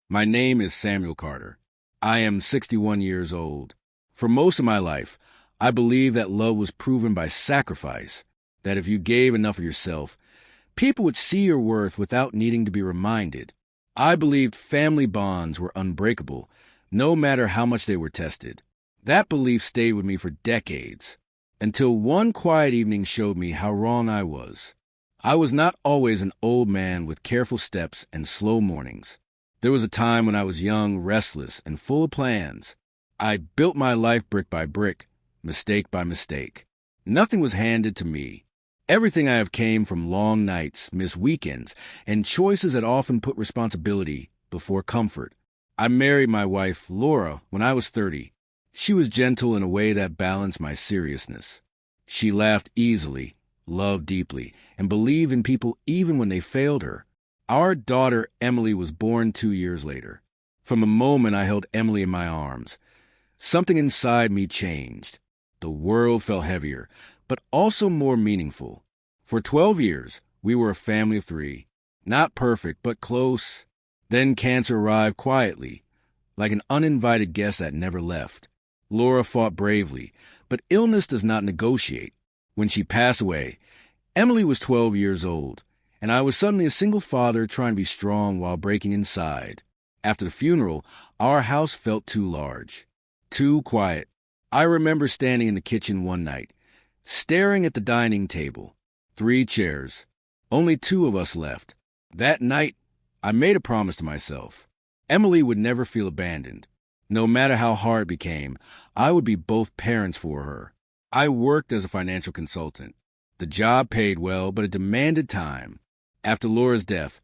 My name is Samuel Carter. I am 61 years old. For most of my life, I believe that love was proven by sacrifice, that if you gave enough of yourself, people would see your worth without needing to be reminded. I believed family bonds were unbreakable, no matter how much they were tested. That belief stayed with me for decades, until one quiet evening showed me how wrong I was. I was not always an old man with careful steps and slow mornings. There was a time when I was young, restless, and full of plans. I built my life brick by brick, mistake by mistake. Nothing was handed to me. Everything I have came from long nights, missed weekends, and choices that often put responsibility before comfort. I married my wife, Laura, when I was 30. She was gentle in a way that balanced my seriousness. She laughed easily, loved deeply, and believed in people even when they failed her. Our daughter, Emily, was born 2 years later. From the moment I held Emily in my arms, something inside me changed. The world felt heavier, but also more meaningful. For 12 years, we were a family of 3. Not perfect, but close. Then cancer arrived quietly, like an uninvited guest that never left. Laura fought bravely, but illness does not negotiate. When she passed away, Emily was 12 years old, and I was suddenly a single father trying to be strong while breaking inside. After the funeral, our house felt too large, too quiet. I remember standing in the kitchen one night, staring at the dining table. 3 chairs. Only 2 of us left. That night, I made a promise to myself. Emily would never feel abandoned. No matter how hard it became, I would be both parents for her. I worked as a financial consultant. The job paid well, but it demanded time. After Laura's death,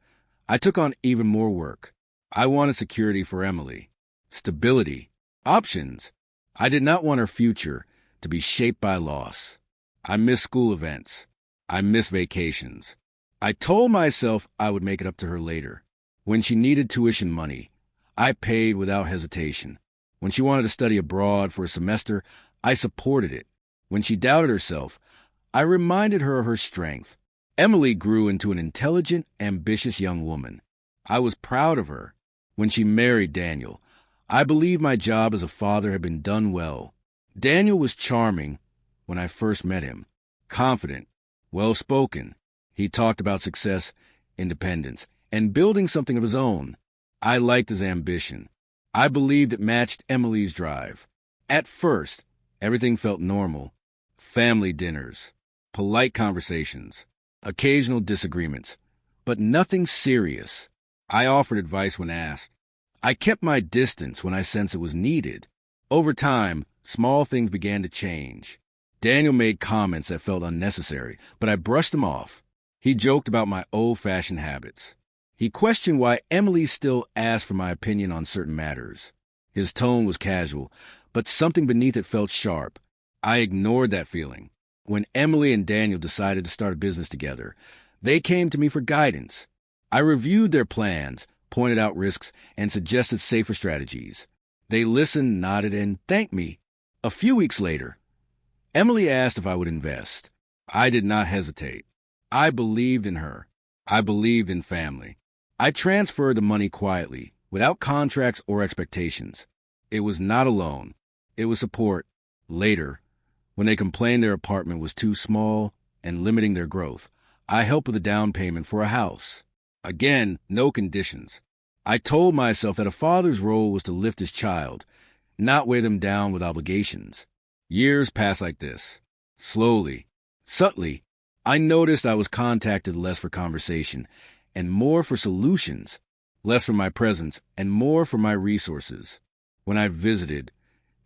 I took on even more work. I wanted security for Emily, stability, options. I did not want her future to be shaped by loss. I missed school events. I missed vacations. I told myself I would make it up to her later. When she needed tuition money, I paid without hesitation. When she wanted to study abroad for a semester, I supported it. When she doubted herself, I reminded her of her strength. Emily grew into an intelligent, ambitious young woman. I was proud of her. When she married Daniel, I believed my job as a father had been done well. Daniel was charming when I first met him, confident, well-spoken. He talked about success, independence, and building something of his own. I liked his ambition. I believed it matched Emily's drive. At first, everything felt normal. Family dinners, polite conversations, occasional disagreements, but nothing serious. I offered advice when asked. I kept my distance when I sensed it was needed. Over time, small things began to change. Daniel made comments that felt unnecessary, but I brushed them off. He joked about my old-fashioned habits. He questioned why Emily still asked for my opinion on certain matters. His tone was casual, but something beneath it felt sharp. I ignored that feeling. When Emily and Daniel decided to start a business together, they came to me for guidance. I reviewed their plans, pointed out risks, and suggested safer strategies. They listened, nodded, and thanked me. A few weeks later, Emily asked if I would invest. I did not hesitate. I believed in her. I believed in family. I transferred the money quietly, without contracts or expectations. It was not a loan. It was support. Later, when they complained their apartment was too small and limiting their growth, I helped with a down payment for a house. Again, no conditions. I told myself that a father's role was to lift his child, not weigh them down with obligations. Years passed like this. Slowly, subtly, I noticed I was contacted less for conversation and more for solutions, less for my presence and more for my resources. When I visited,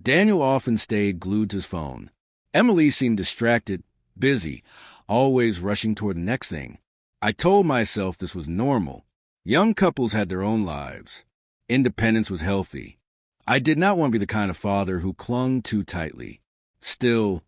Daniel often stayed glued to his phone. Emily seemed distracted, busy, always rushing toward the next thing. I told myself this was normal. Young couples had their own lives. Independence was healthy. I did not want to be the kind of father who clung too tightly. Still,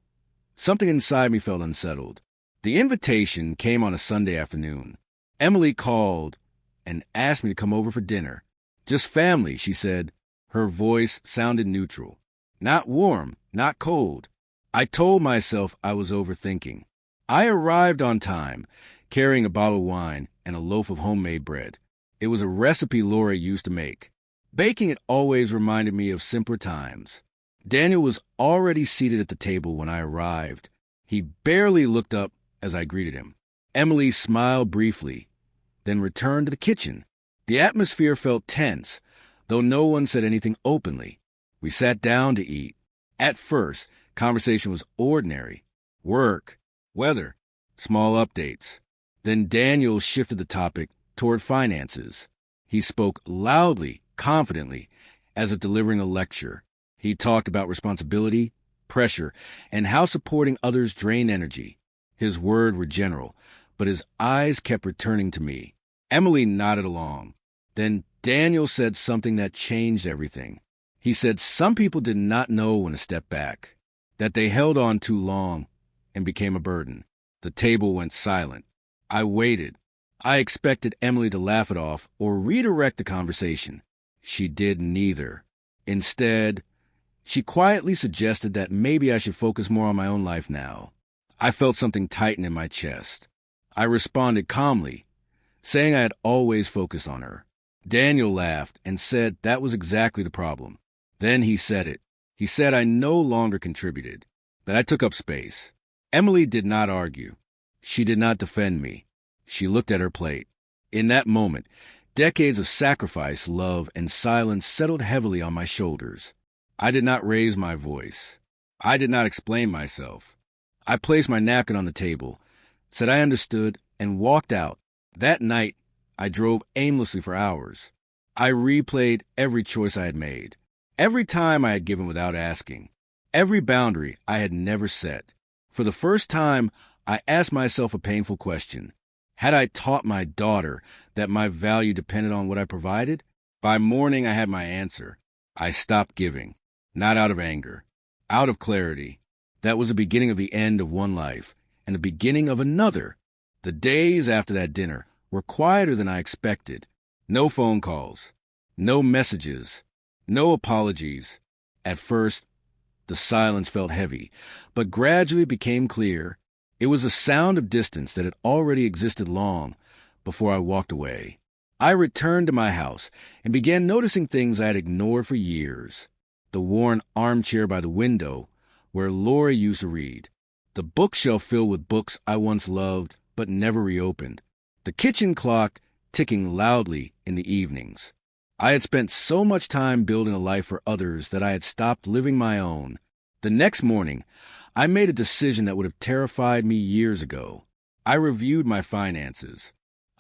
something inside me felt unsettled. The invitation came on a Sunday afternoon. Emily called and asked me to come over for dinner. Just family, she said. Her voice sounded neutral. Not warm, not cold. I told myself I was overthinking. I arrived on time, carrying a bottle of wine and a loaf of homemade bread. It was a recipe Laura used to make. Baking it always reminded me of simpler times. Daniel was already seated at the table when I arrived. He barely looked up as I greeted him. Emily smiled briefly, then returned to the kitchen. The atmosphere felt tense, though no one said anything openly. We sat down to eat. At first, conversation was ordinary. Work, weather, small updates. Then Daniel shifted the topic toward finances. He spoke loudly, confidently, as if delivering a lecture. He talked about responsibility, pressure, and how supporting others drained energy. His words were general, but his eyes kept returning to me. Emily nodded along. Then Daniel said something that changed everything. He said some people did not know when to step back, that they held on too long and became a burden. The table went silent. I waited. I expected Emily to laugh it off or redirect the conversation. She did neither. Instead, she quietly suggested that maybe I should focus more on my own life now. I felt something tighten in my chest. I responded calmly, saying I had always focused on her. Daniel laughed and said that was exactly the problem. Then he said it. He said I no longer contributed, that I took up space. Emily did not argue. She did not defend me. She looked at her plate. In that moment, decades of sacrifice, love, and silence settled heavily on my shoulders. I did not raise my voice. I did not explain myself. I placed my napkin on the table, said I understood, and walked out. That night, I drove aimlessly for hours. I replayed every choice I had made, every time I had given without asking, every boundary I had never set. For the first time, I asked myself a painful question. Had I taught my daughter that my value depended on what I provided? By morning, I had my answer. I stopped giving, not out of anger, out of clarity. That was the beginning of the end of one life and the beginning of another. The days after that dinner were quieter than I expected. No phone calls, no messages, no apologies. At first, the silence felt heavy, but gradually became clear. It was a sound of distance that had already existed long before I walked away. I returned to my house and began noticing things I had ignored for years. The worn armchair by the window where Laura used to read. The bookshelf filled with books I once loved but never reopened. The kitchen clock ticking loudly in the evenings. I had spent so much time building a life for others that I had stopped living my own. The next morning, I made a decision that would have terrified me years ago. I reviewed my finances.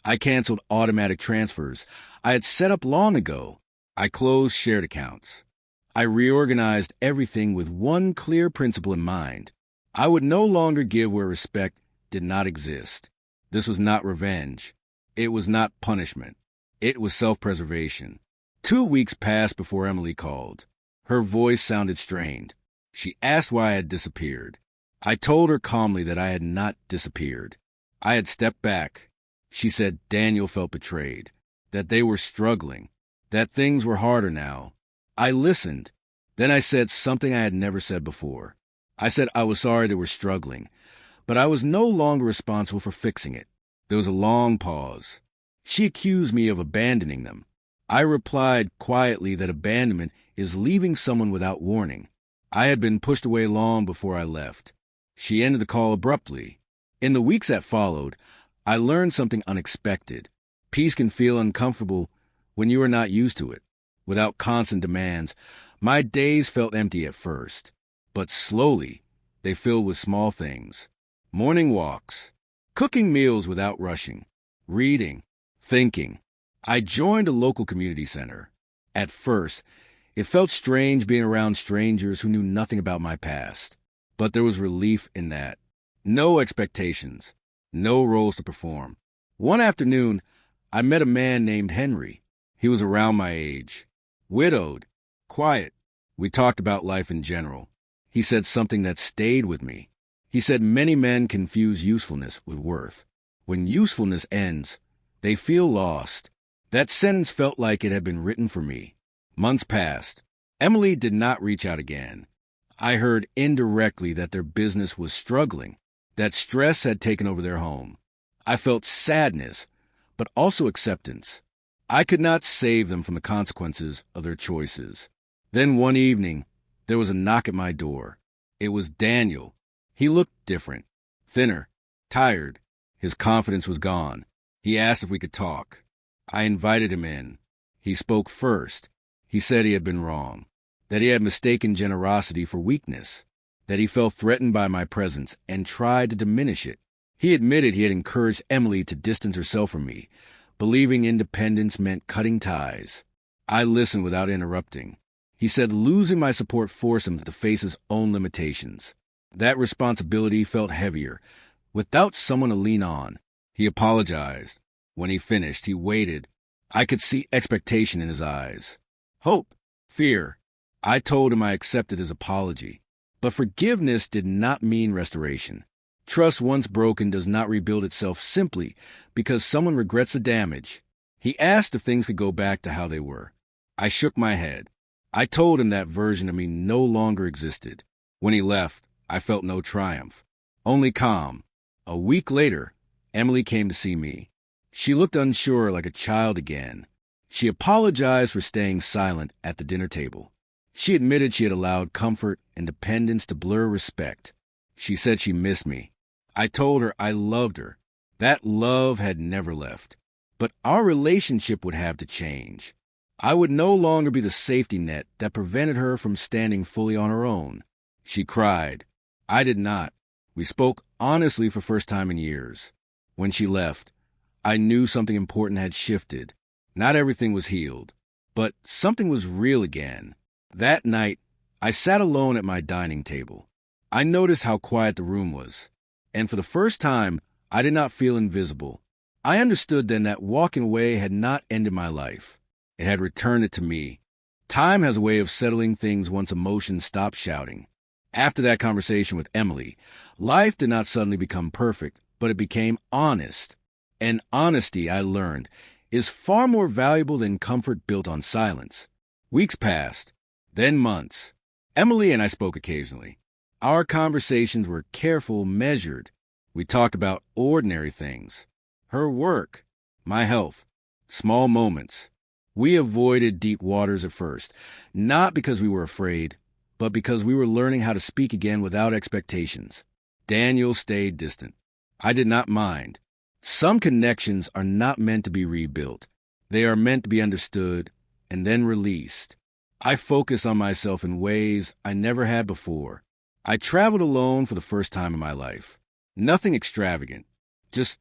I canceled automatic transfers I had set up long ago. I closed shared accounts. I reorganized everything with one clear principle in mind. I would no longer give where respect did not exist. This was not revenge. It was not punishment. It was self-preservation. 2 weeks passed before Emily called. Her voice sounded strained. She asked why I had disappeared. I told her calmly that I had not disappeared. I had stepped back. She said Daniel felt betrayed, that they were struggling, that things were harder now. I listened. Then I said something I had never said before. I said I was sorry they were struggling, but I was no longer responsible for fixing it. There was a long pause. She accused me of abandoning them. I replied quietly that abandonment is leaving someone without warning. I had been pushed away long before I left. She ended the call abruptly. In the weeks that followed, I learned something unexpected. Peace can feel uncomfortable when you are not used to it. Without constant demands, my days felt empty at first, but slowly they filled with small things. Morning walks, cooking meals without rushing, reading, thinking. I joined a local community center. At first, it felt strange being around strangers who knew nothing about my past, but there was relief in that. No expectations, no roles to perform. One afternoon, I met a man named Henry. He was around my age, widowed, quiet. We talked about life in general. He said something that stayed with me. He said many men confuse usefulness with worth. When usefulness ends, they feel lost. That sentence felt like it had been written for me. Months passed. Emily did not reach out again. I heard indirectly that their business was struggling, that stress had taken over their home. I felt sadness, but also acceptance. I could not save them from the consequences of their choices. Then one evening, there was a knock at my door. It was Daniel. He looked different, thinner, tired. His confidence was gone. He asked if we could talk. I invited him in. He spoke first. He said he had been wrong, that he had mistaken generosity for weakness, that he felt threatened by my presence and tried to diminish it. He admitted he had encouraged Emily to distance herself from me, believing independence meant cutting ties. I listened without interrupting. He said losing my support forced him to face his own limitations. That responsibility felt heavier, without someone to lean on. He apologized. When he finished, he waited. I could see expectation in his eyes. Hope, fear. I told him I accepted his apology. But forgiveness did not mean restoration. Trust once broken does not rebuild itself simply because someone regrets the damage. He asked if things could go back to how they were. I shook my head. I told him that version of me no longer existed. When he left, I felt no triumph, only calm. A week later, Emily came to see me. She looked unsure, like a child again. She apologized for staying silent at the dinner table. She admitted she had allowed comfort and dependence to blur respect. She said she missed me. I told her I loved her. That love had never left. But our relationship would have to change. I would no longer be the safety net that prevented her from standing fully on her own. She cried. I did not. We spoke honestly for the first time in years. When she left, I knew something important had shifted. Not everything was healed, but something was real again. That night, I sat alone at my dining table. I noticed how quiet the room was, and for the first time, I did not feel invisible. I understood then that walking away had not ended my life. It had returned it to me. Time has a way of settling things once emotions stop shouting. After that conversation with Emily, life did not suddenly become perfect, but it became honest. And honesty, I learned, is far more valuable than comfort built on silence. Weeks passed, then months. Emily and I spoke occasionally. Our conversations were careful, measured. We talked about ordinary things. Her work, my health, small moments. We avoided deep waters at first, not because we were afraid, but because we were learning how to speak again without expectations. Daniel stayed distant. I did not mind. Some connections are not meant to be rebuilt. They are meant to be understood and then released. I focused on myself in ways I never had before. I traveled alone for the first time in my life. Nothing extravagant, just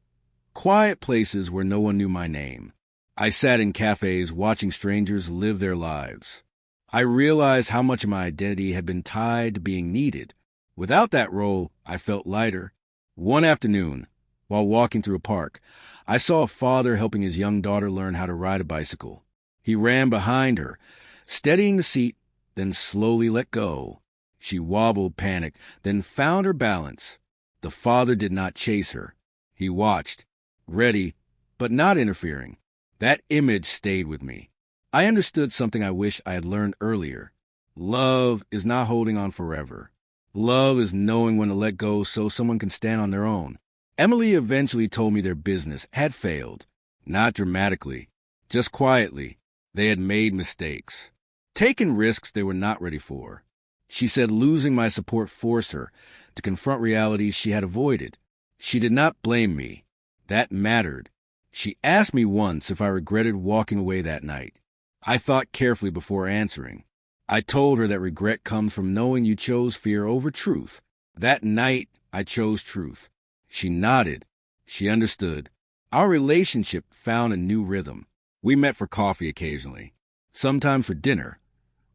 quiet places where no one knew my name. I sat in cafes watching strangers live their lives. I realized how much of my identity had been tied to being needed. Without that role, I felt lighter. One afternoon, while walking through a park, I saw a father helping his young daughter learn how to ride a bicycle. He ran behind her, steadying the seat, then slowly let go. She wobbled, panicked, then found her balance. The father did not chase her. He watched, ready, but not interfering. That image stayed with me. I understood something I wish I had learned earlier. Love is not holding on forever. Love is knowing when to let go so someone can stand on their own. Emily eventually told me their business had failed. Not dramatically, just quietly. They had made mistakes, taken risks they were not ready for. She said losing my support forced her to confront realities she had avoided. She did not blame me. That mattered. She asked me once if I regretted walking away that night. I thought carefully before answering. I told her that regret comes from knowing you chose fear over truth. That night, I chose truth. She nodded. She understood. Our relationship found a new rhythm. We met for coffee occasionally, sometimes for dinner,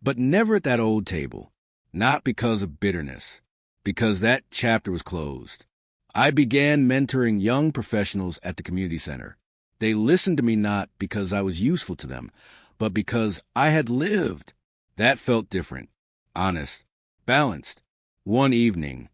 but never at that old table. Not because of bitterness, because that chapter was closed. I began mentoring young professionals at the community center. They listened to me not because I was useful to them, but because I had lived. That felt different, honest, balanced. One evening,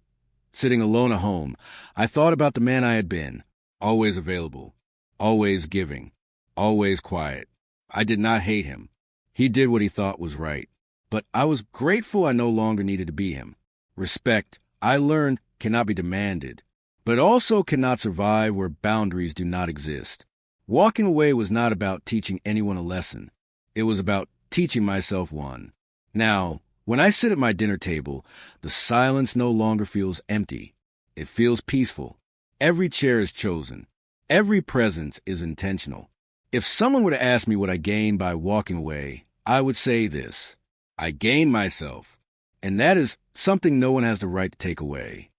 sitting alone at home, I thought about the man I had been, always available, always giving, always quiet. I did not hate him. He did what he thought was right. But I was grateful I no longer needed to be him. Respect, I learned, cannot be demanded, but also cannot survive where boundaries do not exist. Walking away was not about teaching anyone a lesson. It was about teaching myself one. Now, when I sit at my dinner table, the silence no longer feels empty. It feels peaceful. Every chair is chosen. Every presence is intentional. If someone were to ask me what I gained by walking away, I would say this: I gained myself, and that is something no one has the right to take away.